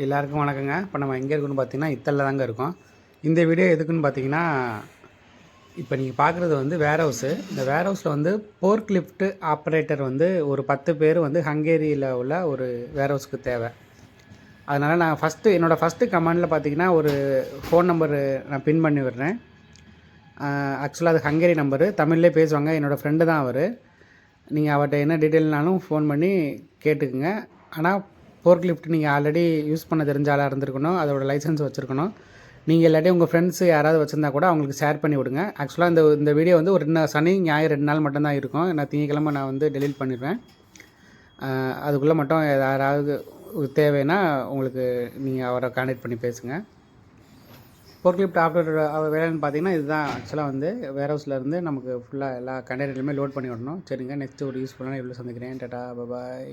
எல்லாருக்கும் வணக்கங்க. இப்போ நம்ம எங்கே இருக்குன்னு பார்த்தீங்கன்னா இத்தலில் தாங்க இருக்கோம். இந்த வீடியோ எதுக்குன்னு பார்த்தீங்கன்னா, இப்போ நீங்கள் பார்க்குறது வந்து வேர் ஹவுஸு. இந்த வேர் ஹவுஸில் வந்து போர்க்லிஃப்ட் ஆப்ரேட்டர் வந்து ஒரு 10 பேர் வந்து ஹங்கேரியில் உள்ள ஒரு வேர் ஹவுஸ்க்கு தேவை. அதனால் நான் என்னோடய ஃபஸ்ட்டு கமெண்டில் பார்த்தீங்கன்னா ஒரு ஃபோன் நம்பரு நான் பின் பண்ணி விடுறேன். ஆக்சுவலாக அது ஹங்கேரி நம்பரு, தமிழ்லேயே பேசுவாங்க. என்னோடய ஃப்ரெண்டு தான் அவர். நீங்கள் அவர்கிட்ட என்ன டீட்டெயில்னாலும் ஃபோன் பண்ணி கேட்டுக்குங்க. ஆனால் ஃபோர்க்லிஃப்ட் நீங்கள் ஆல்ரெடி யூஸ் பண்ண தெரிஞ்ச ஆளாக இருந்திருக்கணும், அதோட லைசன்ஸ் வச்சுருக்கணும். நீங்கள் இல்லாட்டி உங்கள் ஃப்ரெண்ட்ஸு யாராவது வச்சுருந்தா கூட அவங்களுக்கு ஷேர் பண்ணி விடுங்க. ஆக்சுவலாக இந்த வீடியோ வந்து ஒரு சனி ஞாயிறு 2 நாள் மட்டும்தான் இருக்கும். நான் திங்கக்கிழமை நான் வந்து டெலீட் பண்ணிடுவேன். அதுக்குள்ளே மட்டும் யாராவது தேவைன்னா உங்களுக்கு நீங்கள் அவரை கான்டாக்ட் பண்ணி பேசுங்க. ஃபோர்க்லிஃப்ட் ஆப்ரேட்டர் வேலைன்னு பார்த்தீங்கன்னா இதுதான். ஆக்சுவலாக வந்து வேர் ஹவுஸில் இருந்து நமக்கு ஃபுல்லாக எல்லா கண்டெய்னர்லையுமே லோட் பண்ணி விடணும். சரிங்க, நெக்ஸ்ட்டு ஒரு யூஸ்ஃபுல்லான வீடியோவில் சந்திக்கிறேன். டாடா, பாய்.